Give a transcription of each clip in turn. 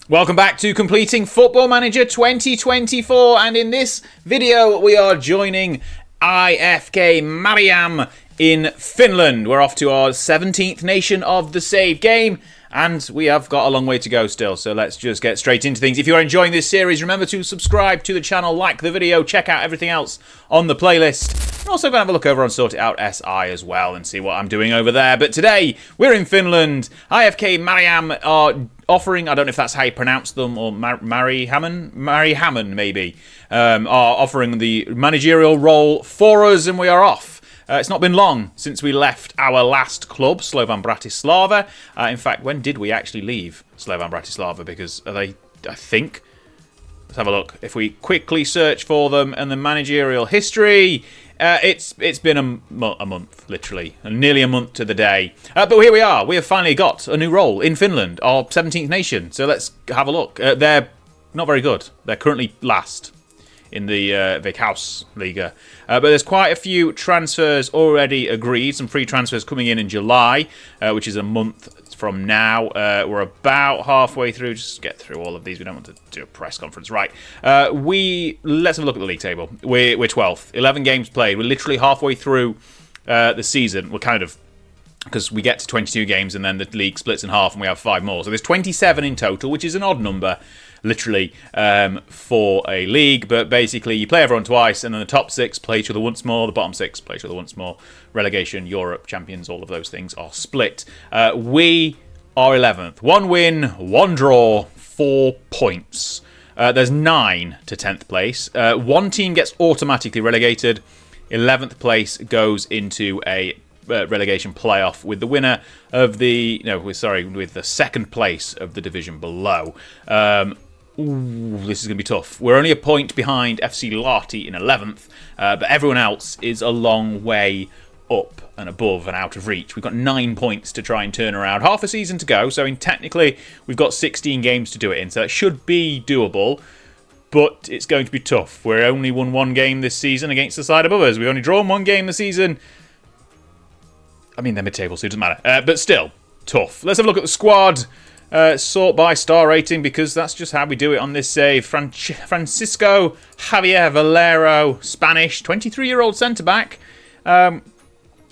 Welcome back to Completing Football Manager 2024, and in this video we are joining IFK Mariam in Finland. We're off to our 17th nation of the save game, and we have got a long way to go still, so let's just get straight into things. If you're enjoying this series, remember to subscribe to the channel, like the video, check out everything else on the playlist. I'm also going to have a look over on Sort It Out SI as well and see what I'm doing over there. But today, we're in Finland. IFK Mariam are offering, I don't know if that's how you pronounce them, or Mary Hammond maybe, are offering the managerial role for us, and we are off. It's not been long since we left our last club, Slovan Bratislava. In fact, when did we actually leave Slovan Bratislava? Because I think, let's have a look. If we quickly search for them and the managerial history, it's been a month, literally, nearly a month to the day. But here we are. We have finally got a new role in Finland, our 17th nation. So let's have a look. They're not very good. They're currently last in the Veikkausliiga. But there's quite a few transfers already agreed. Some free transfers coming in July, which is a month from now. We're about halfway through. Just get through all of these. We don't want to do a press conference. Right. Let's have a look at the league table. We're 12th. 11 games played. We're literally halfway through the season. We're kind of, because we get to 22 games and then the league splits in half and we have 5 more. So there's 27 in total, which is an odd number, literally, for a league. But basically, you play everyone twice, and then the top 6 play each other once more, the bottom 6 play each other once more. Relegation, Europe, Champions, all of those things are split. We are 11th. 1 win, 1 draw, 4 points. There's 9 to 10th place. 1 team gets automatically relegated. 11th place goes into a relegation playoff with the winner of with the second place of the division below. This is going to be tough. We're only a point behind FC Lahti in 11th, but everyone else is a long way up and above and out of reach. We've got 9 points to try and turn around. Half a season to go, so technically we've got 16 games to do it in, so it should be doable. But it's going to be tough. We've only won 1 game this season against the side above us. We've only drawn 1 game this season. I mean, they're mid-table, so it doesn't matter. But still, tough. Let's have a look at the squad. Sort by star rating, because that's just how we do it on this save. Francisco Javier Valero, Spanish, 23-year-old centre-back.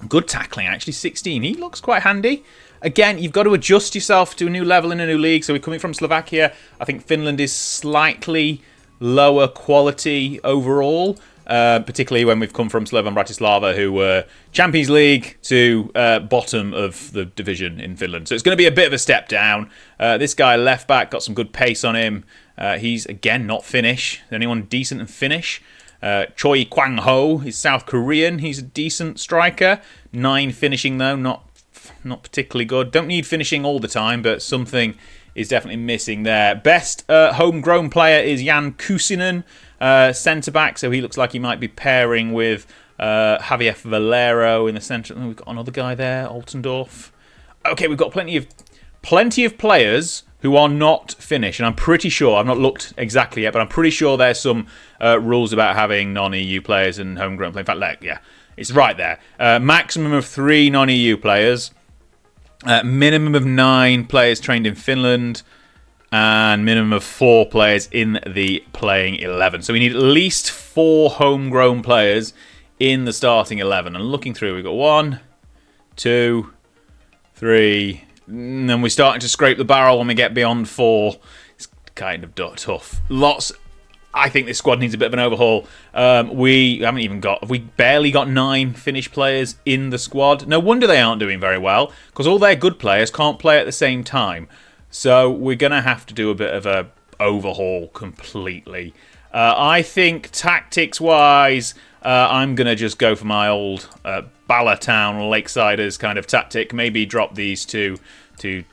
Good tackling, actually, 16. He looks quite handy. Again, you've got to adjust yourself to a new level in a new league. So we're coming from Slovakia. I think Finland is slightly lower quality overall. Particularly when we've come from Slovan Bratislava, who were Champions League to bottom of the division in Finland. So it's going to be a bit of a step down. This guy, left back, got some good pace on him. He's, again, not Finnish. Anyone decent in Finnish? Choi Kwang-ho, he's South Korean. He's a decent striker. 9 finishing, though, not particularly good. Don't need finishing all the time, but something is definitely missing there. Best homegrown player is Jan Kusinen, centre-back, so he looks like he might be pairing with Javier Valero in the centre. Oh, we've got another guy there, Altendorf. Okay, we've got plenty of players who are not Finnish, and I'm pretty sure, I've not looked exactly yet, but I'm pretty sure there's some rules about having non-EU players and homegrown players. In fact, yeah, it's right there. Maximum of 3 non-EU players. Minimum of 9 players trained in Finland, and minimum of 4 players in the playing 11. So we need at least 4 homegrown players in the starting 11. And looking through, we've got 1, 2, 3, and then we're starting to scrape the barrel when we get beyond 4. It's kind of tough. I think this squad needs a bit of an overhaul. We barely got 9 Finnish players in the squad. No wonder they aren't doing very well, because all their good players can't play at the same time. So we're going to have to do a bit of a overhaul completely. I think tactics-wise, I'm going to just go for my old Ballatown Lakesiders kind of tactic. Maybe drop these to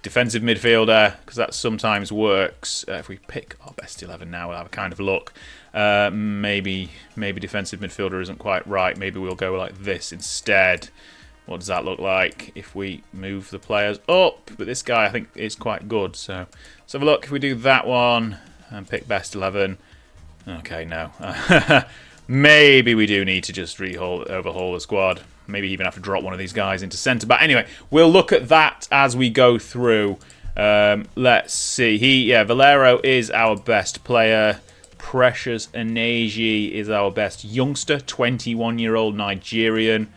defensive midfielder, because that sometimes works. If we pick our best 11 now, we'll have a kind of look. Maybe defensive midfielder isn't quite right. Maybe we'll go like this instead. What does that look like if we move the players up? But this guy, I think, is quite good. So let's have a look. If we do that one and pick best 11. Okay, no. Maybe we do need to just overhaul the squad. Maybe even have to drop one of these guys into centre-back. Anyway, we'll look at that as we go through Let's see. Valero is our best player. Precious Aneji is our best youngster, 21-year-old Nigerian.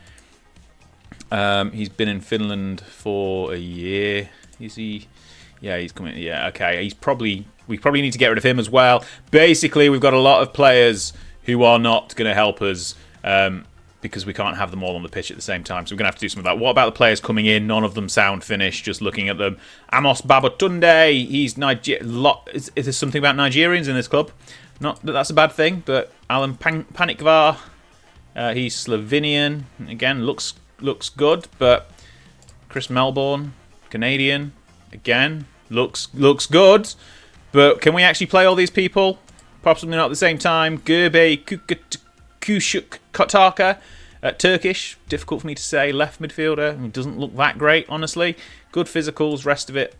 He's been in Finland for a year. Is he? Yeah, he's coming. Yeah, okay. We probably need to get rid of him as well. Basically, we've got a lot of players who are not going to help us because we can't have them all on the pitch at the same time. So we're going to have to do some of that. What about the players coming in? None of them sound Finnish, just looking at them. Amos Babatunde, he's Is there something about Nigerians in this club? Not that that's a bad thing, but Alan Panikvar, he's Slovenian. Again, looks good, but Chris Melbourne, Canadian, again, looks good. But can we actually play all these people? Possibly not at the same time. Gurbe Kushuk Kotaka, Turkish, difficult for me to say. Left midfielder, he doesn't look that great, honestly. Good physicals, rest of it,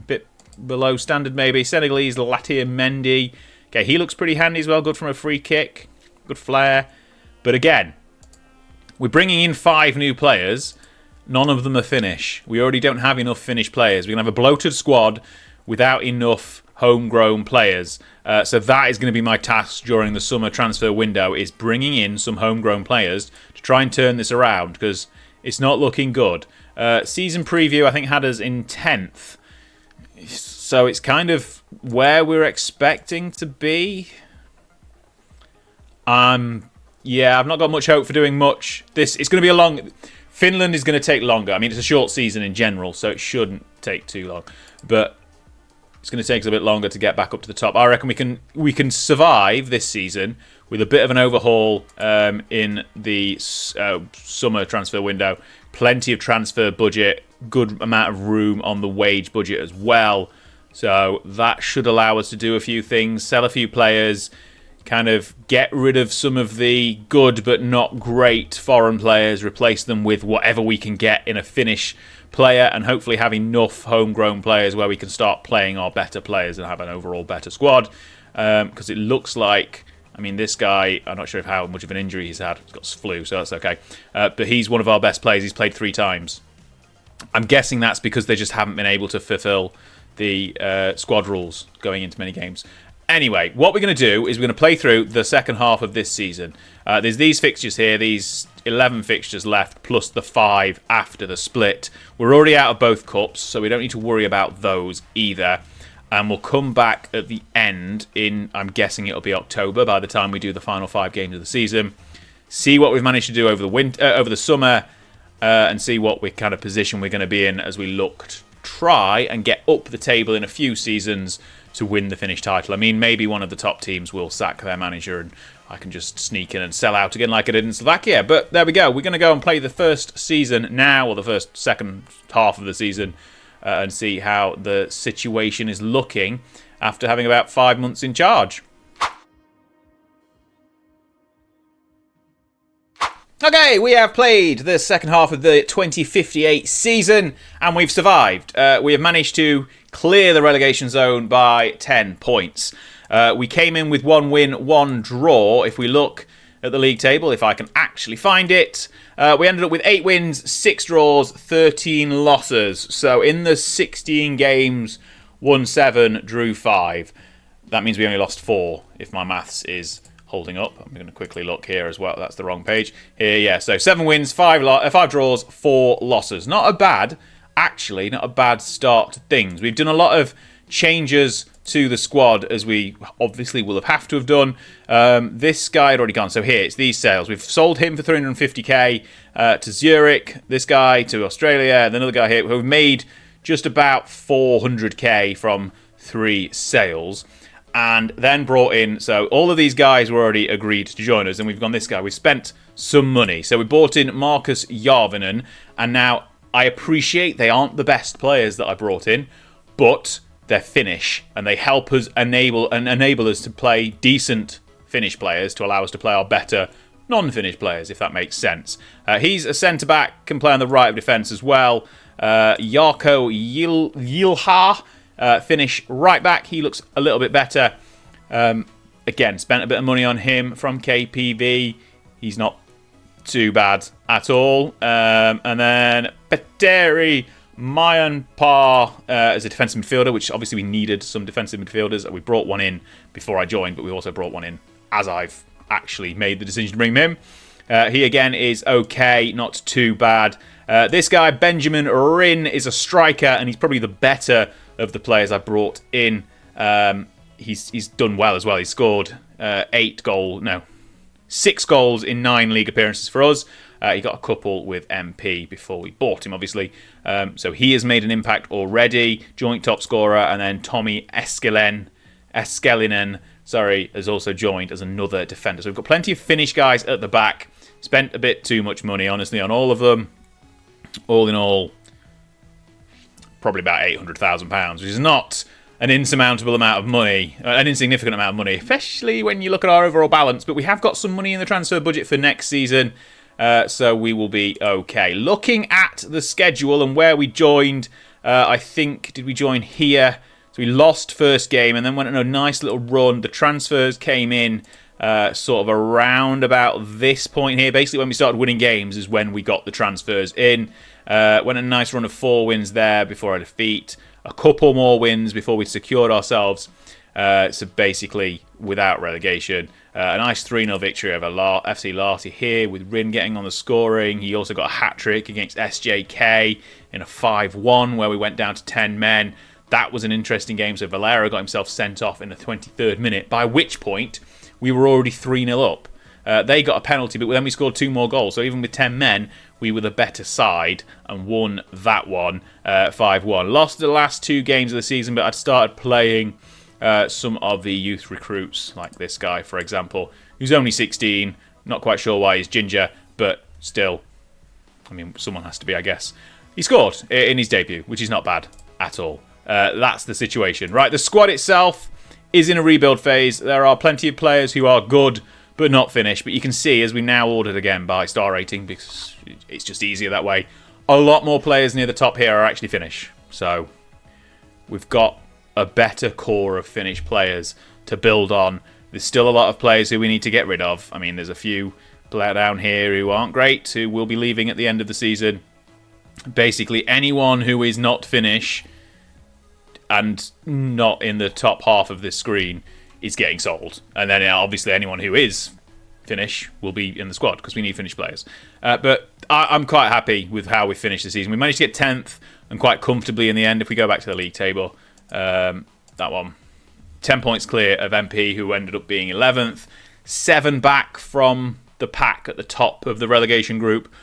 bit below standard maybe. Senegalese, Latir Mendy. Okay, he looks pretty handy as well. Good from a free kick, good flair. But again, we're bringing in 5 new players. None of them are Finnish. We already don't have enough Finnish players. We're going to have a bloated squad without enough homegrown players. So that is going to be my task during the summer transfer window, is bringing in some homegrown players to try and turn this around, because it's not looking good. Season preview, I think, had us in 10th. So it's kind of where we're expecting to be. Yeah, I've not got much hope for doing much. It's going to be a long... Finland is going to take longer. I mean, it's a short season in general, so it shouldn't take too long. But it's going to take us a bit longer to get back up to the top. I reckon we can survive this season with a bit of an overhaul in the summer transfer window. Plenty of transfer budget, good amount of room on the wage budget as well. So that should allow us to do a few things, sell a few players, kind of get rid of some of the good but not great foreign players, replace them with whatever we can get in a Finnish player, and hopefully have enough homegrown players where we can start playing our better players and have an overall better squad. Because it looks like, I mean, this guy, I'm not sure how much of an injury he's had. He's got flu, so that's okay. But he's one of our best players. He's played 3 times. I'm guessing that's because they just haven't been able to fulfill the squad rules going into many games. Anyway, what we're going to do is we're going to play through the second half of this season. There's these fixtures here, these 11 fixtures left, plus the 5 after the split. We're already out of both cups, so we don't need to worry about those either. And we'll come back at the end in, I'm guessing it'll be October by the time we do the final 5 games of the season. See what we've managed to do over the summer, and see what kind of position we're going to be in as we look to try and get up the table in a few seasons to win the Finnish title. I mean, maybe one of the top teams will sack their manager and I can just sneak in and sell out again like I did in Slovakia. But there we go. We're going to go and play the first season now, or the second half of the season, and see how the situation is looking after having about 5 months in charge. Okay, we have played the second half of the 2058 season, and we've survived. We have managed to clear the relegation zone by 10 points. We came in with 1 win, 1 draw. If we look at the league table, if I can actually find it, we ended up with 8 wins, 6 draws, 13 losses. So in the 16 games, won 7, drew 5. That means we only lost 4, if my maths is holding up. I'm going to quickly look here as well. That's the wrong page. Here, yeah. So 7 wins, 5 draws, 4 losses. Not a bad start to things. We've done a lot of changes to the squad, as we obviously will have to have done. This guy had already gone. So here, it's these sales. We've sold him for 350k to Zurich. This guy to Australia. And another guy here. We've made just about 400k from 3 sales. And then brought in, so all of these guys were already agreed to join us, and we've gone this guy. We've spent some money. So we bought in Marcus Järvinen, and now I appreciate they aren't the best players that I brought in, but they're Finnish, and they help us enable us to play decent Finnish players to allow us to play our better non-Finnish players, if that makes sense. He's a centre-back, can play on the right of defence as well. Jarkko Jilha, Finnish right back. He looks a little bit better. Again, spent a bit of money on him from KPV. He's not too bad at all. And then Petteri Mayan Parr as a defensive midfielder, which obviously we needed some defensive midfielders. We brought one in before I joined, but we also brought one in as I've actually made the decision to bring him in. He again is okay, not too bad. This guy, Benjamin Rin, is a striker, and he's probably the better of the players I brought in. He's done well as well. He scored 6 goals in 9 league appearances for us. He got a couple with MP before we bought him, obviously. So he has made an impact already. Joint top scorer, and then Tommy Eskelinen, has also joined as another defender. So we've got plenty of Finnish guys at the back. Spent a bit too much money, honestly, on all of them. All in all, probably about £800,000, which is not an insurmountable amount of money, an insignificant amount of money, especially when you look at our overall balance. But we have got some money in the transfer budget for next season, so we will be okay. Looking at the schedule and where we joined, I think, did we join here? So we lost first game and then went on a nice little run. The transfers came in sort of around about this point here. Basically, when we started winning games is when we got the transfers in. Went on a nice run of 4 wins there before a defeat. A couple more wins before we secured ourselves. So basically, without relegation. A nice 3-0 victory over FC Lahti here, with Rin getting on the scoring. He also got a hat-trick against SJK in a 5-1 where we went down to 10 men. That was an interesting game. So Valera got himself sent off in the 23rd minute, by which point we were already 3-0 up. They got a penalty, but then we scored 2 more goals. So even with 10 men, we were the better side and won that one 5-1. Lost the last 2 games of the season, but I'd started playing some of the youth recruits, like this guy, for example, who's only 16. Not quite sure why he's ginger, but still, I mean, someone has to be, I guess. He scored in his debut, which is not bad at all. That's the situation. Right, the squad itself is in a rebuild phase. There are plenty of players who are good but not finished. But you can see, as we now ordered again by star rating, because it's just easier that way, a lot more players near the top here are actually Finnish. So we've got a better core of Finnish players to build on. There's still a lot of players who we need to get rid of. I mean, there's a few down here who aren't great, who will be leaving at the end of the season. Basically, anyone who is not Finnish and not in the top half of this screen is getting sold. And then obviously anyone who is Finnish will be in the squad because we need Finnish players. But I'm quite happy with how we finished the season. We managed to get 10th and quite comfortably in the end if we go back to the league table. That one. 10 points clear of MP, who ended up being 11th. 7 back from the pack at the top of the relegation group.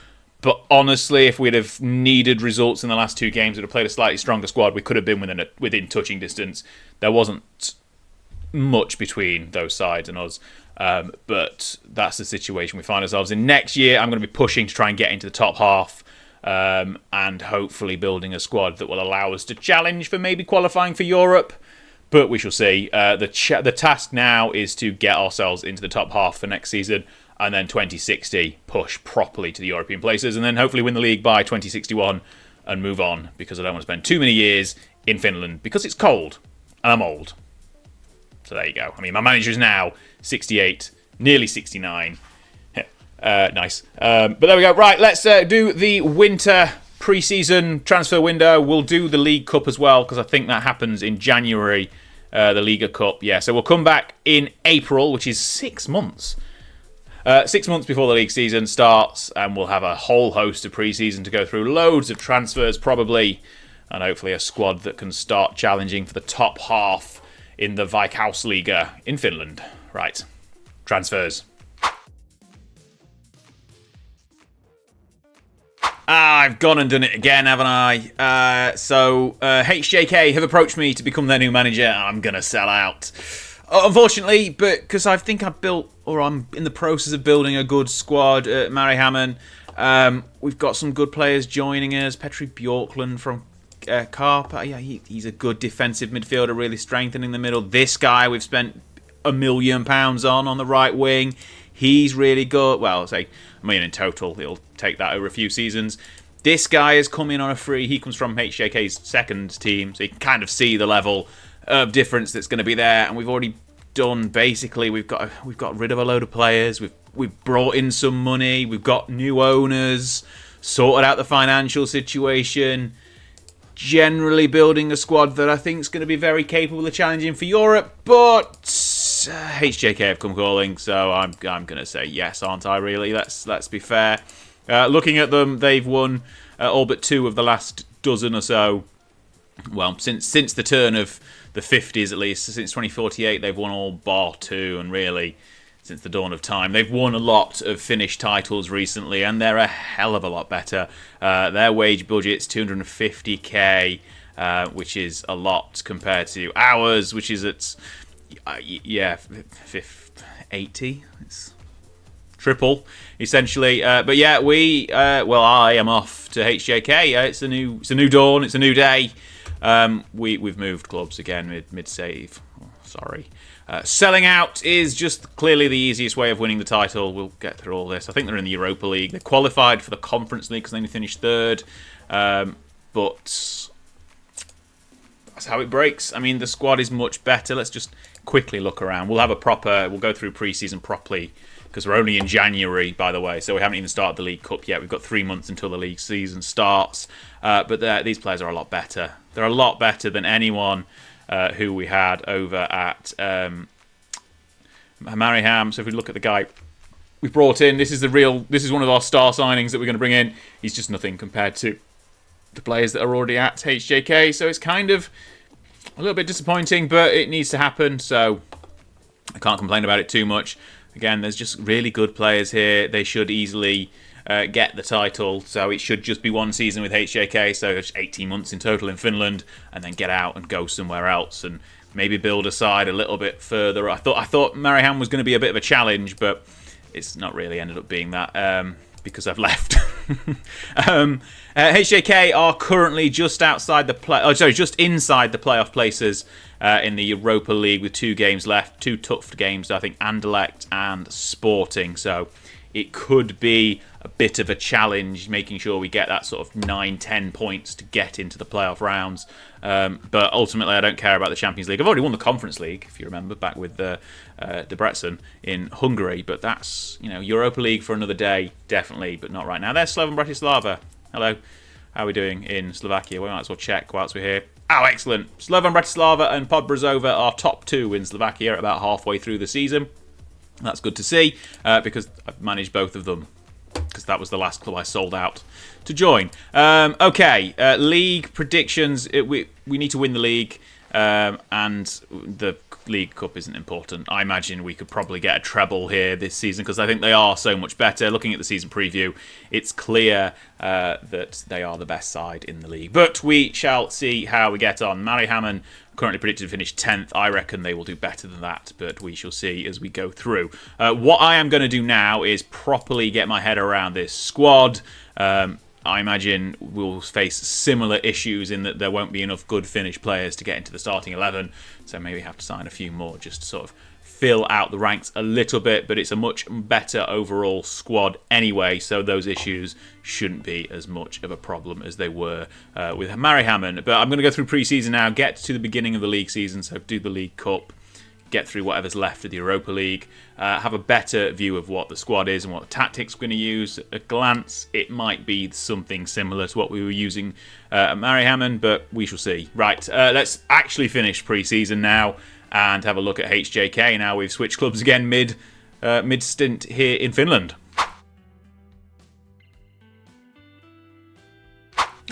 But honestly, if we'd have needed results in the last 2 games, we'd have played a slightly stronger squad. We could have been within touching distance. There wasn't much between those sides and us. But that's the situation we find ourselves in. Next year, I'm going to be pushing to try and get into the top half. And hopefully building a squad that will allow us to challenge for maybe qualifying for Europe. But we shall see. The task now is to get ourselves into the top half for next season. And then 2060, push properly to the European places. And then hopefully win the league by 2061 and move on. Because I don't want to spend too many years in Finland. Because it's cold. And I'm old. So there you go. I mean, my manager is now 68, nearly 69. Nice. But there we go. Right, let's do the winter pre-season transfer window. We'll do the League Cup as well, because I think that happens in January, the Liga Cup. Yeah, so we'll come back in April, which is 6 months. 6 months before the league season starts, and we'll have a whole host of pre-season to go through. Loads of transfers, probably, and hopefully a squad that can start challenging for the top half in the Veikkausliiga in Finland. Right, transfers. I've gone and done it again, haven't I? So HJK have approached me to become their new manager. I'm going to sell out. Unfortunately, but because I think I'm in the process of building a good squad at Mariehamn. We've got some good players joining us. Petri Bjorklund from Karpa. Yeah, he's a good defensive midfielder, really strengthening the middle. This guy we've spent £1 million on the right wing. He's really good. Well, I'll say $1 million in total. He'll take that over a few seasons. This guy has come in on a free. He comes from HJK's second team, so you can kind of see the level of difference that's going to be there. And we've already done, basically, we've got rid of a load of players. We've brought in some money. We've got new owners. Sorted out the financial situation. generally building a squad that I think is going to be very capable of challenging for Europe, but HJK have come calling, so I'm going to say yes, aren't I? Really, let's be fair. Looking at them, they've won all but 2 of the last dozen or so. Well, since the turn of the 50s, at least since 2048, they've won all bar 2, and really since the dawn of time, they've won a lot of Finnish titles recently, and they're a hell of a lot better. Their wage budget's 250k, which is a lot compared to ours, which is at 80. It's triple, essentially. But yeah, I am off to HJK. It's a new dawn. It's a new day. We've moved clubs again mid save. Oh, sorry. Selling out is just clearly the easiest way of winning the title. We'll get through all this. I think they're in the Europa League. They qualified for the Conference League because they only finished 3rd. But that's how it breaks. I mean, the squad is much better. Let's just quickly look around. We'll go through pre-season properly because we're only in January, by the way, so we haven't even started the League Cup yet. We've got 3 months until the league season starts. But these players are a lot better. They're a lot better than anyone who we had over at Mariham. So if we look at the guy we brought in, this is one of our star signings that we're going to bring in. He's just nothing compared to the players that are already at HJK. So it's kind of a little bit disappointing, but it needs to happen. So I can't complain about it too much. Again, there's just really good players here. They should easily get the title, so it should just be 1 season with HJK, so it's 18 months in total in Finland, and then get out and go somewhere else and maybe build a side a little bit further. I thought Mariham was going to be a bit of a challenge, but it's not really ended up being that because I've left. HJK are currently just inside the playoff places in the Europa League with 2 games left, 2 tough games, I think, Anderlecht and Sporting. So it could be a bit of a challenge making sure we get that sort of 9-10 points to get into the playoff rounds. But ultimately, I don't care about the Champions League. I've already won the Conference League, if you remember, back with Debrecen in Hungary. But that's, Europa League for another day, definitely, but not right now. There's Slovan Bratislava. Hello. How are we doing in Slovakia? We might as well check whilst we're here. Oh, excellent. Slovan Bratislava and Podbrezova are top 2 in Slovakia about halfway through the season. That's good to see because I've managed both of them because that was the last club I sold out to join. Okay, league predictions. We need to win the league, and the League Cup isn't important. I imagine we could probably get a treble here this season because I think they are so much better. Looking at the season preview, it's clear that they are the best side in the league. But we shall see how we get on. Mariehamn currently predicted to finish 10th. I reckon they will do better than that, but we shall see as we go through. What I am going to do now is properly get my head around this squad. I imagine we'll face similar issues in that there won't be enough good Finnish players to get into the starting 11, so maybe have to sign a few more just to sort of fill out the ranks a little bit, but it's a much better overall squad anyway, so those issues shouldn't be as much of a problem as they were with Mariehamn. But I'm going to go through pre-season now, get to the beginning of the league season, so do the League Cup, get through whatever's left of the Europa League, have a better view of what the squad is and what tactics we're going to use. At a glance, it might be something similar to what we were using at Mariehamn, but we shall see. Right, let's actually finish pre-season now and have a look at HJK. Now we've switched clubs again mid-stint here in Finland.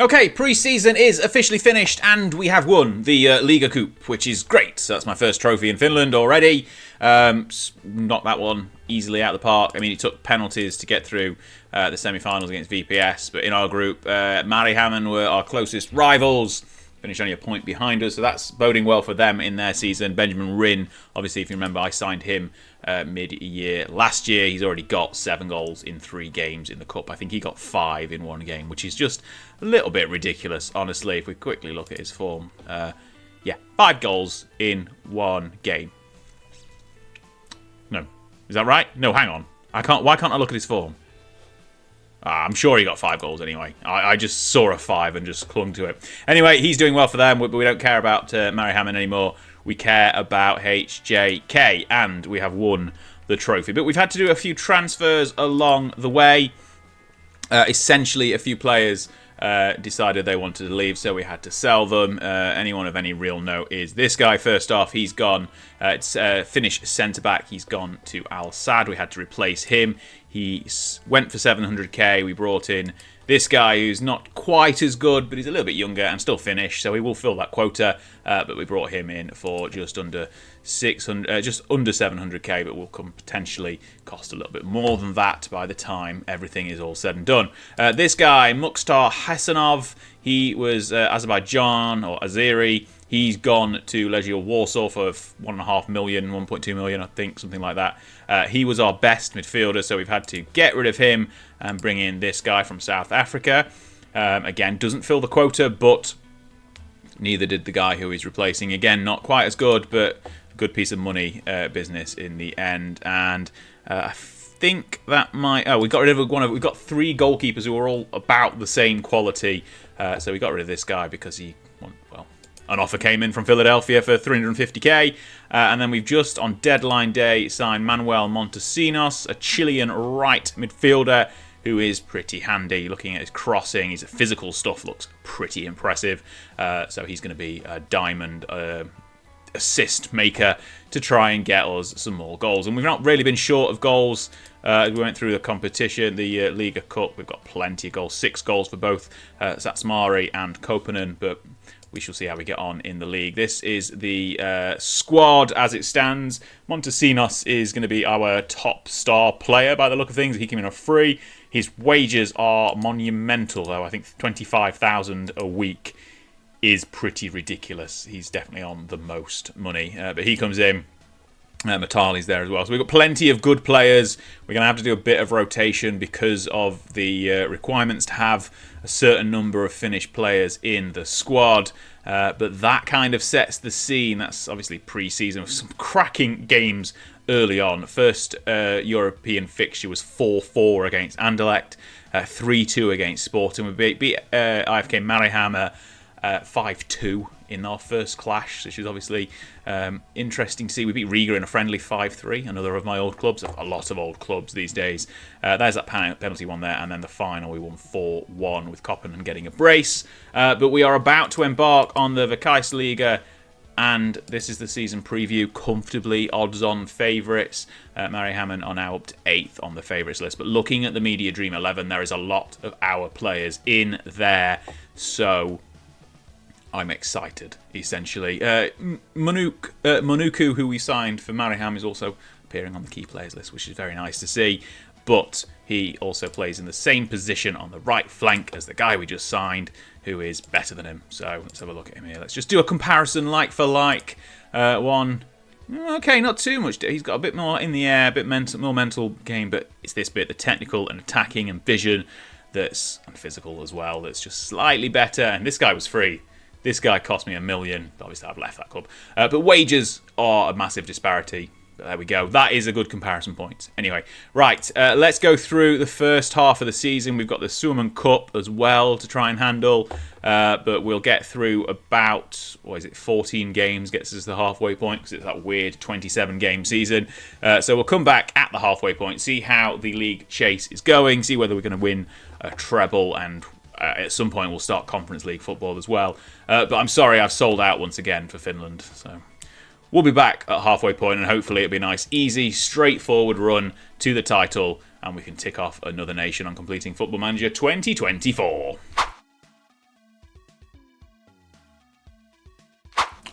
Okay, pre-season is officially finished and we have won the Liga Cup, which is great. So that's my first trophy in Finland already. Knocked that one easily out of the park. I mean, it took penalties to get through the semi-finals against VPS, but in our group, Mariehamn were our closest rivals. Finished only a point behind us, so that's boding well for them in their season. Benjamin Rinn, obviously, if you remember, I signed him mid-year last year. He's already got 7 goals in 3 games in the Cup. I think he got 5 in 1 game, which is just a little bit ridiculous, honestly, if we quickly look at his form. 5 goals in 1 game. No. Is that right? No, hang on. Why can't I look at his form? I'm sure he got 5 goals anyway. I just saw a 5 and just clung to it. Anyway, he's doing well for them, but we don't care about Mariehamn anymore. We care about HJK, and we have won the trophy. But we've had to do a few transfers along the way. Essentially, a few players decided they wanted to leave, so we had to sell them. Anyone of any real note is this guy. First off, he's gone. It's Finnish centre-back. He's gone to Al Sadd. We had to replace him. He went for 700k. We brought in this guy who's not quite as good, but he's a little bit younger and still Finnish, so he will fill that quota. But we brought him in for just under 700k, but will potentially cost a little bit more than that by the time everything is all said and done. This guy, Mukhtar Hasanov, he was Azerbaijan or Azeri. He's gone to Legia Warsaw for 1.5 million, 1.2 million, I think, something like that. He was our best midfielder, so we've had to get rid of him and bring in this guy from South Africa. Again, doesn't fill the quota, but neither did the guy who he's replacing. Again, not quite as good, but a good piece of money business in the end. And I think that might... Oh, we got rid of we've got 3 goalkeepers who are all about the same quality. So we got rid of this guy because he... Well, an offer came in from Philadelphia for 350k, and then we've just on deadline day signed Manuel Montesinos, a Chilean right midfielder who is pretty handy. Looking at his crossing, his physical stuff looks pretty impressive. So he's going to be a diamond assist maker to try and get us some more goals. And we've not really been short of goals. We went through the competition, the Liga Cup. We've got plenty of goals, 6 goals for both Satsmari and Koponen, but we shall see how we get on in the league. This is the squad as it stands. Montesinos is going to be our top star player by the look of things. He came in on free. His wages are monumental, though. I think 25,000 a week is pretty ridiculous. He's definitely on the most money. But he comes in. Matali's there as well. So we've got plenty of good players. We're going to have to do a bit of rotation because of the requirements to have a certain number of Finnish players in the squad. But that kind of sets the scene. That's obviously pre-season with some cracking games early on. First European fixture was 4-4 against Anderlecht, 3-2 against Sporting. We beat IFK Mariehamn 5-2 in our first clash, which is obviously interesting to see. We beat Riga in a friendly 5-3, another of my old clubs, a lot of old clubs these days. There's that penalty one there, and then the final we won 4-1 with Koppen getting a brace. But we are about to embark on the Verkehrsliga, and this is the season preview. Comfortably odds-on favourites. Mariehamn are now up to 8th on the favourites list. But looking at the Media Dream 11, there is a lot of our players in there, so I'm excited, essentially. Monuku, who we signed for Mariehamn, is also appearing on the key players list, which is very nice to see. But he also plays in the same position on the right flank as the guy we just signed, who is better than him. So let's have a look at him here. Let's just do a comparison like for like. One, okay, not too much. He's got a bit more in the air, a bit more mental game, but it's this bit, the technical and attacking and vision, and physical as well, that's just slightly better. And this guy was free. This guy cost me $1 million. Obviously, I've left that club. But wages are a massive disparity. But there we go. That is a good comparison point. Anyway, right. Let's go through the first half of the season. We've got the Suomen Cup as well to try and handle. But we'll get through about, 14 games gets us to the halfway point because it's that weird 27-game season. So we'll come back at the halfway point, see how the league chase is going, see whether we're going to win a treble, and at some point we'll start Conference League football as well. But I'm sorry, I've sold out once again for Finland. So we'll be back at halfway point, and hopefully it'll be a nice, easy, straightforward run to the title, and we can tick off another nation on completing Football Manager 2024.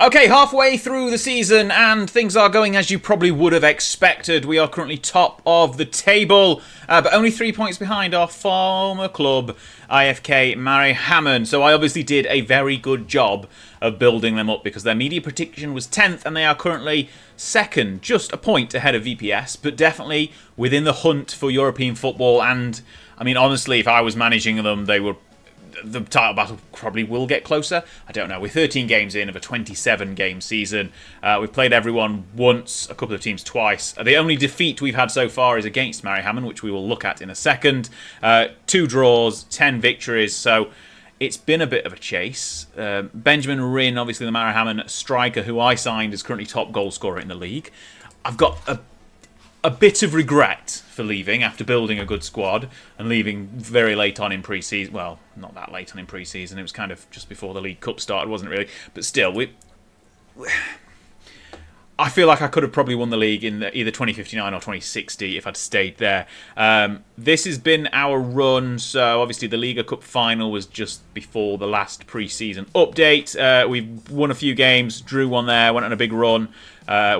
Okay, halfway through the season, and things are going as you probably would have expected. We are currently top of the table, but only 3 points behind our former club, IFK Mariehamn. So I obviously did a very good job of building them up because their media prediction was 10th, and they are currently second, just a point ahead of VPS, but definitely within the hunt for European football. And I mean, honestly, if I was managing them, the title battle probably will get closer. I don't know. We're 13 games in of a 27-game season. We've played everyone once, a couple of teams twice. The only defeat we've had so far is against Mariehamn, which we will look at in a second. 2 draws, 10 victories, so it's been a bit of a chase. Benjamin Rin, obviously the Mariehamn striker who I signed, is currently top goal scorer in the league. I've got a a bit of regret for leaving after building a good squad and leaving very late on in pre-season. Well, not that late on in pre-season. It was kind of just before the League Cup started, wasn't it really? But still, I feel like I could have probably won the league in either 2059 or 2060 if I'd stayed there. This has been our run. So obviously the Liga Cup final was just before the last pre-season update. We've won a few games, drew one there, went on a big run,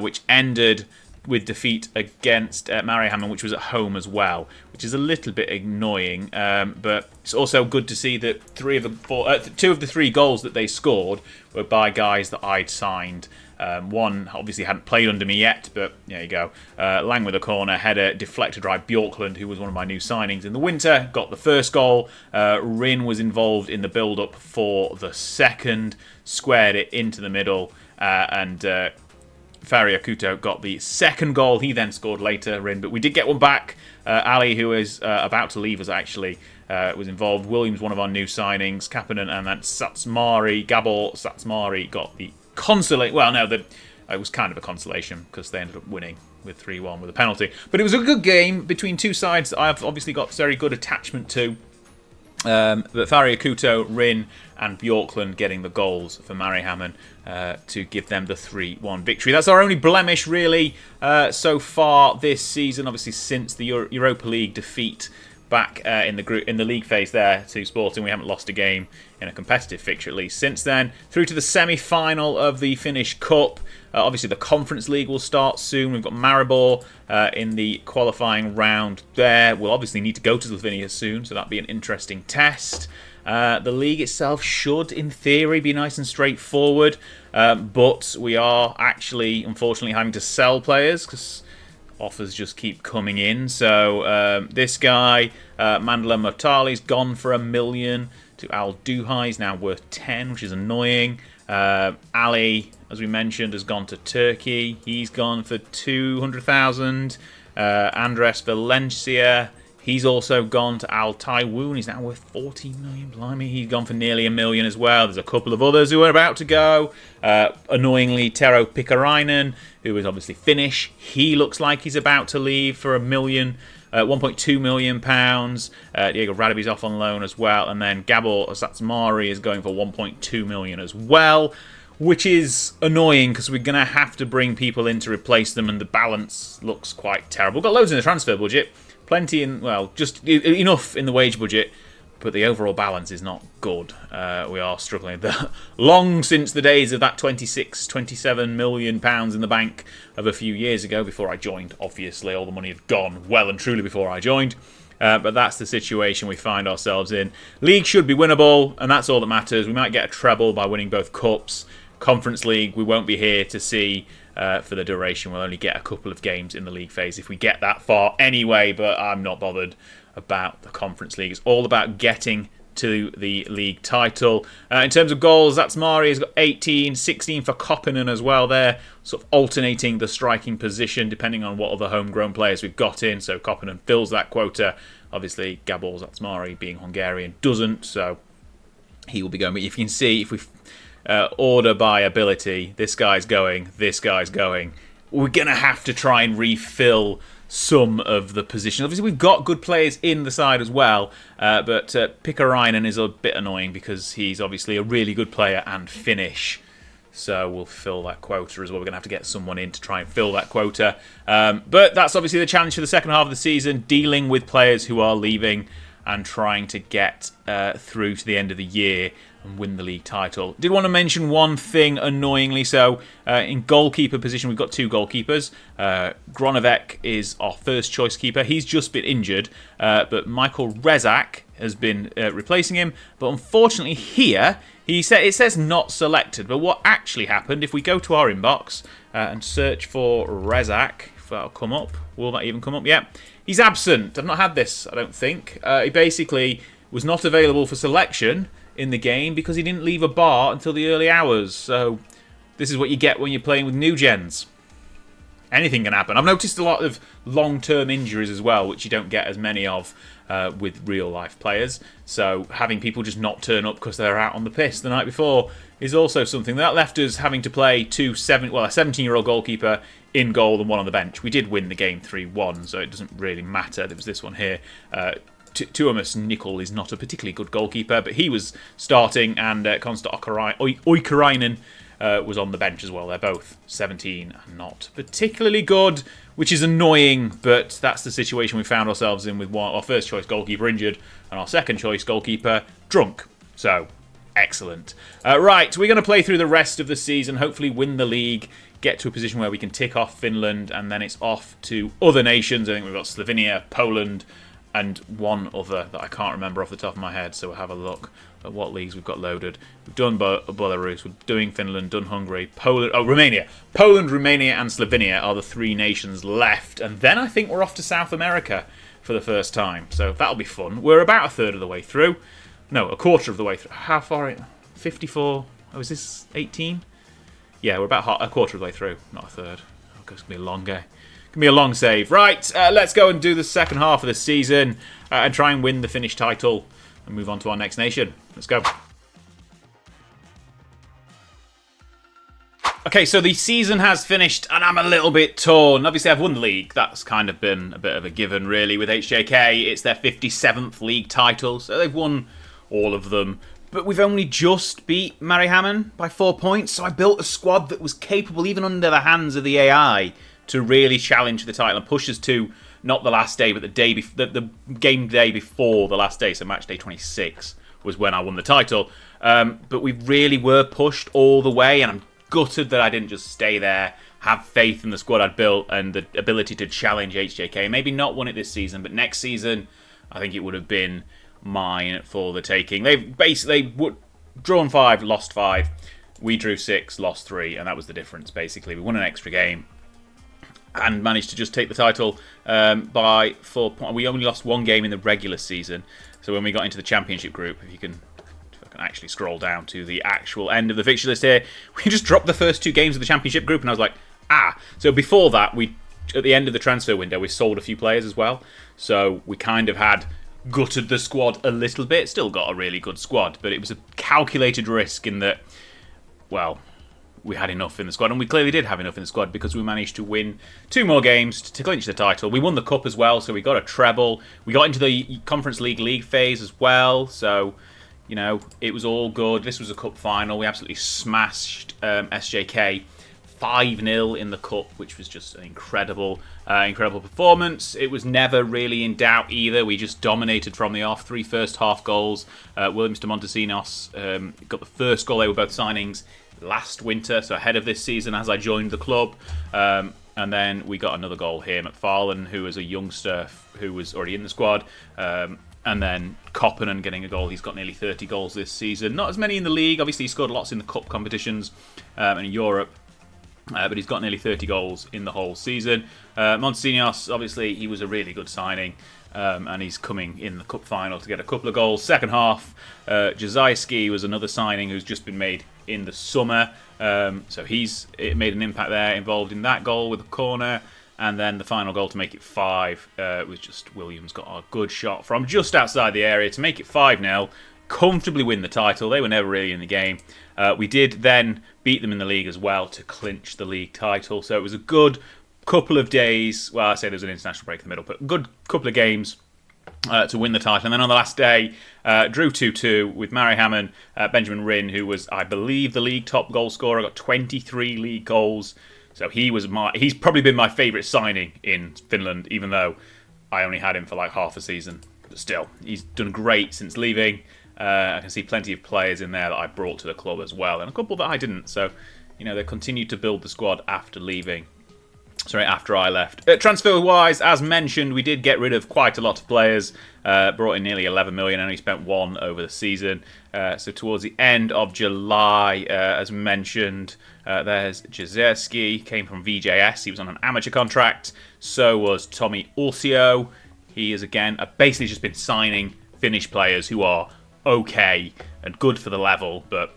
which ended with defeat against Mariehamn, which was at home as well, which is a little bit annoying. But it's also good to see that two of the three goals that they scored were by guys that I'd signed. One obviously hadn't played under me yet, but there you go. Lang with a corner, header, deflected by Bjorklund, who was one of my new signings in the winter, got the first goal. Rin was involved in the build-up for the second, squared it into the middle, and Faria Kuto got the second goal. He then scored later, Rin, but we did get one back. Ali, who is about to leave us actually, was involved. Williams, one of our new signings. Kapanen and then Gabor Satsmari got the consolation. Well, no, it was kind of a consolation because they ended up winning with 3-1 with a penalty. But it was a good game between two sides that I've obviously got very good attachment to. But Faria Kuto, Rin and Bjorklund getting the goals for Mariehamn to give them the 3-1 victory. That's our only blemish really so far this season, obviously since the Europa League defeat back in the league phase there to Sporting. We haven't lost a game in a competitive fixture at least since then. Through to the semi-final of the Finnish Cup. Obviously the Conference League will start soon. We've got Maribor in the qualifying round there. We'll obviously need to go to Slovenia soon, so that'll be an interesting test. The league itself should, in theory, be nice and straightforward, but we are actually, unfortunately, having to sell players because offers just keep coming in. So this guy, Mandela Motali's gone for $1 million to Al Duhai. He's now worth 10, which is annoying. Ali, as we mentioned, has gone to Turkey. He's gone for 200,000. Andres Valencia, he's also gone to Al Taiwoon. He's now worth 14 million. Blimey, he's gone for nearly $1 million as well. There's a couple of others who are about to go. Annoyingly, Tero Pikarainen, who is obviously Finnish. He looks like he's about to leave for £1.2 million. Diego Radaby's off on loan as well. And then Gabor Satsmari is going for 1.2 million as well, which is annoying because we're going to have to bring people in to replace them, and the balance looks quite terrible. We've got loads in the transfer budget. Plenty in, well, just enough in the wage budget, but the overall balance is not good. We are struggling. Long since the days of that 27 million pounds in the bank of a few years ago, before I joined, obviously. All the money had gone well and truly before I joined. But that's the situation we find ourselves in. League should be winnable, and that's all that matters. We might get a treble by winning both cups. Conference League, we won't be here to see for the duration. We'll only get a couple of games in the league phase if we get that far anyway, but I'm not bothered about the Conference League. It's all about getting to the league title. In terms of goals, that's Mari has got 18, 16 for Koppinen as well there, sort of alternating the striking position depending on what other homegrown players we've got in. So Koppinen fills that quota. Obviously, Gabor Zatsmari, being Hungarian, doesn't, so he will be going. But if you can see, if we order by ability, this guy's going, we're going to have to try and refill some of the positions. Obviously, we've got good players in the side as well, but Pikarainen is a bit annoying because he's obviously a really good player and Finnish. So we'll fill that quota as well. We're going to have to get someone in to try and fill that quota. But that's obviously the challenge for the second half of the season, dealing with players who are leaving and trying to get through to the end of the year and win the league title. Did want to mention one thing annoyingly. So in goalkeeper position, we've got two goalkeepers. Gronovec is our first choice keeper. He's just been injured, but Michael Rezak has been replacing him. But unfortunately here, it says not selected. But what actually happened, if we go to our inbox and search for Rezak, if that'll come up, will that even come up? Yeah, he's absent. I've not had this, I don't think. He basically was not available for selection in the game because he didn't leave a bar until the early hours. So this is what you get when you're playing with new gens. Anything can happen. I've noticed a lot of long-term injuries as well, which you don't get as many of with real-life players. So having people just not turn up because they're out on the piss the night before is also something that left us having to play a 17-year-old goalkeeper in goal and one on the bench. We did win the game 3-1, so it doesn't really matter. There was this one here. Tuomas Nicol is not a particularly good goalkeeper, but he was starting, and Konsta Oikarainen was on the bench as well. They're both 17 and not particularly good, which is annoying, but that's the situation we found ourselves in with our first choice goalkeeper injured and our second choice goalkeeper drunk. So, excellent. Right, we're going to play through the rest of the season, hopefully win the league, get to a position where we can tick off Finland, and then it's off to other nations. I think we've got Slovenia, Poland, and one other that I can't remember off the top of my head, so we'll have a look at what leagues we've got loaded. We've done Belarus, we're doing Finland, done Hungary, Romania. Poland, Romania, and Slovenia are the 3 nations left, and then I think we're off to South America for the first time, so that'll be fun. We're about a third of the way through. No, a quarter of the way through. How far? 54? Oh, is this 18? Yeah, we're about a quarter of the way through, not a third. Oh, it's going to be a long day. Can be a long save. Right, let's go and do the second half of the season and try and win the Finnish title and move on to our next nation. Let's go. Okay, so the season has finished and I'm a little bit torn. Obviously, I've won the league. That's kind of been a bit of a given, really, with HJK. It's their 57th league title, so they've won all of them. But we've only just beat Mariehamn by 4 points, so I built a squad that was capable, even under the hands of the AI, to really challenge the title and push us to not the last day, but the game day before the last day. So match day 26 was when I won the title. But we really were pushed all the way, and I'm gutted that I didn't just stay there, have faith in the squad I'd built and the ability to challenge HJK. Maybe not won it this season, but next season I think it would have been mine for the taking. They've basically drawn 5, lost 5. We drew 6, lost 3, and that was the difference. Basically, we won an extra game and managed to just take the title by 4 points. We only lost 1 game in the regular season. So when we got into the championship group, if I can actually scroll down to the actual end of the fixture list here, we just dropped the first 2 games of the championship group, and I was like, So before that, at the end of the transfer window, we sold a few players as well. So we kind of had gutted the squad a little bit. Still got a really good squad, but it was a calculated risk in that, well, we had enough in the squad, and we clearly did have enough in the squad because we managed to win 2 more games to clinch the title. We won the cup as well, so we got a treble. We got into the Conference League phase as well, so, you know, it was all good. This was a cup final. We absolutely smashed SJK 5-0 in the cup, which was just an incredible performance. It was never really in doubt either. We just dominated from the off. 3 first half goals. Williams de Montesinos got the first goal. They were both signings last winter, so ahead of this season as I joined the club. And then we got another goal here. McFarlane, who was a youngster who was already in the squad. And then Koppinen getting a goal. He's got nearly 30 goals this season. Not as many in the league. Obviously, he scored lots in the cup competitions and in Europe. But he's got nearly 30 goals in the whole season. Montesinos, obviously, he was a really good signing. And he's coming in the cup final to get a couple of goals. Second half, Jazajski was another signing who's just been made in the summer. So it made an impact there, involved in that goal with a corner. And then the final goal to make it 5 was just Williams got a good shot from just outside the area to make it 5-0. Comfortably win the title. They were never really in the game. We did then beat them in the league as well to clinch the league title. So it was a good couple of days. Well, I say there was an international break in the middle, but a good couple of games to win the title. And then on the last day, drew 2-2 with Mariehamn. Benjamin Rinn, who was, I believe, the league top goal scorer, got 23 league goals. So he's probably been my favourite signing in Finland, even though I only had him for like half a season. But still, he's done great since leaving. I can see plenty of players in there that I brought to the club as well, and a couple that I didn't. So, you know, they continued to build the squad after I left. Transfer-wise, as mentioned, we did get rid of quite a lot of players. Brought in nearly 11 million, only spent 1 over the season. So towards the end of July, as mentioned, there's Jazerski, came from VJS. He was on an amateur contract. So was Tommy Ulcio. He is, again, basically just been signing Finnish players who are okay and good for the level, but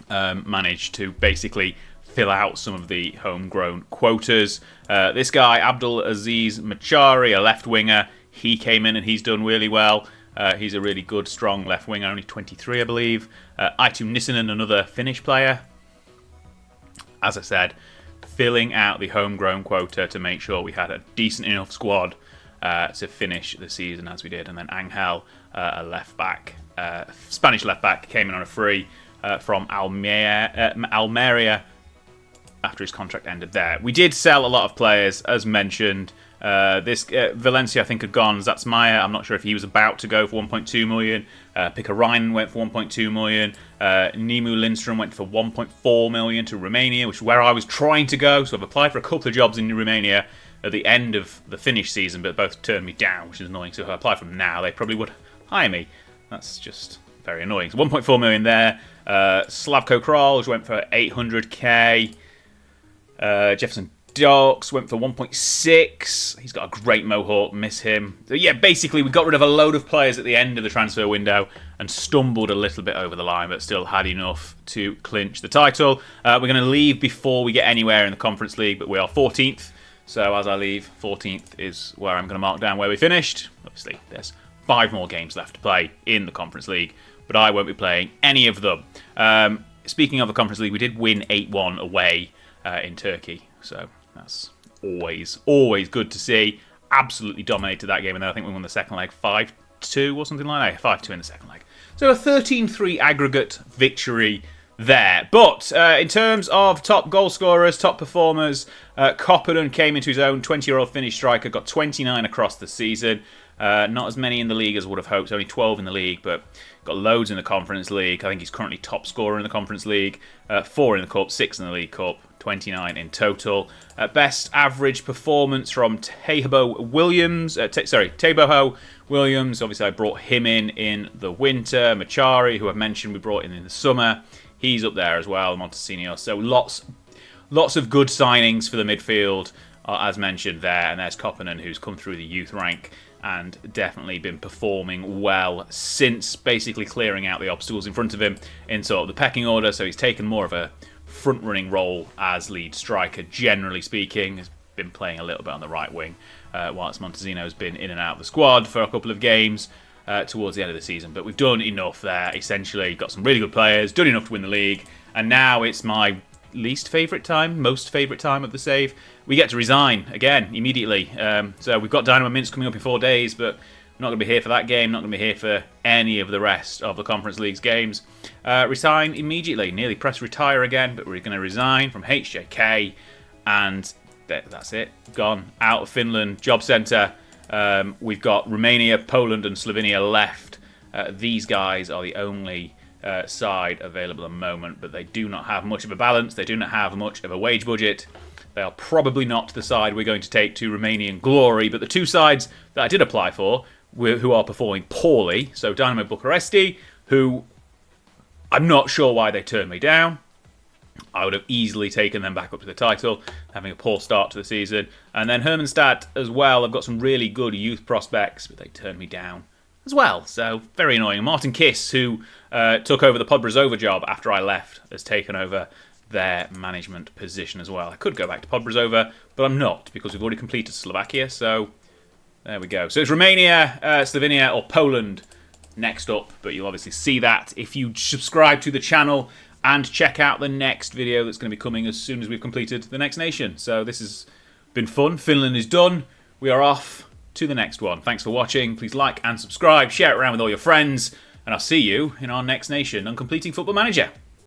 managed to basically fill out some of the homegrown quotas. This guy, Abdul Aziz Machari, a left winger, he came in and he's done really well. He's a really good, strong left winger, only 23, I believe. Aitu Nissinen, another Finnish player. As I said, filling out the homegrown quota to make sure we had a decent enough squad to finish the season as we did. And then Angel, a left back, Spanish left back, came in on a free from Almeria after his contract ended there. We did sell a lot of players, as mentioned. Valencia, I think, had gone. Zatsmaya, I'm not sure if he was about to go for 1.2 million. Pickarainen went for 1.2 million. Nimu Lindstrom went for 1.4 million to Romania, which is where I was trying to go. So I've applied for a couple of jobs in Romania at the end of the Finnish season, but both turned me down, which is annoying. So if I apply for them now, they probably would hire me. That's just very annoying. So 1.4 million there. Slavko Král, which went for 800k. Jefferson Dox went for 1.6. He's got a great mohawk, miss him. So yeah, basically we got rid of a load of players at the end of the transfer window and stumbled a little bit over the line, but still had enough to clinch the title. We're going to leave before we get anywhere in the Conference League, but we are 14th. So as I leave, 14th is where I'm going to mark down where we finished. Obviously, there's 5 more games left to play in the Conference League, but I won't be playing any of them. Speaking of the Conference League, we did win 8-1 away in Turkey, so that's always good to see. Absolutely dominated that game, and then I think we won the second leg 5-2 or something like that. 5-2 in the second leg. So a 13-3 aggregate victory there. But in terms of top goal scorers, top performers, Koppinen came into his own. 20-year-old Finnish striker, got 29 across the season. Not as many in the league as I would have hoped. Only 12 in the league, but got loads in the Conference League. I think he's currently top scorer in the Conference League. 4 in the Cup, 6 in the League Cup, 29 in total. Best average performance from Teboho Williams. Obviously, I brought him in the winter. Machari, who I've mentioned, we brought in the summer. He's up there as well, Montesino. So lots of good signings for the midfield, as mentioned there. And there's Koppinen, who's come through the youth rank and definitely been performing well since basically clearing out the obstacles in front of him in sort of the pecking order. So he's taken more of a front-running role as lead striker, generally speaking. Has been playing a little bit on the right wing, whilst Montesino's been in and out of the squad for a couple of games towards the end of the season. But we've done enough there, essentially. Got some really good players, done enough to win the league, and now it's my most favourite time of the save. We get to resign again immediately. So we've got Dynamo Minsk coming up in 4 days, but I'm not going to be here for that game, not going to be here for any of the rest of the Conference League's games. Resign immediately. Nearly press retire again, but we're going to resign from HJK, and that's it. Gone out of Finland job centre. We've got Romania, Poland and Slovenia left. These guys are the only side available at the moment, but they do not have much of a balance. They do not have much of a wage budget. They are probably not the side we're going to take to Romanian glory, but the 2 sides that I did apply for, who are performing poorly, so Dynamo Bucharesti, who I'm not sure why they turned me down. I would have easily taken them back up to the title, having a poor start to the season. And then Hermannstadt as well. I've got some really good youth prospects, but they turned me down as well. So very annoying. Martin Kiss, who took over the Podbrezova job after I left, has taken over their management position as well. I could go back to Podbrezova, but I'm not, because we've already completed Slovakia. So there we go. So it's Romania, Slovenia or Poland next up, but you'll obviously see that if you subscribe to the channel and check out the next video that's going to be coming as soon as we've completed the next nation. So this has been fun. Finland is done. We are off to the next one. Thanks for watching. Please like and subscribe, share it around with all your friends, and I'll see you in our next nation on Completing Football Manager.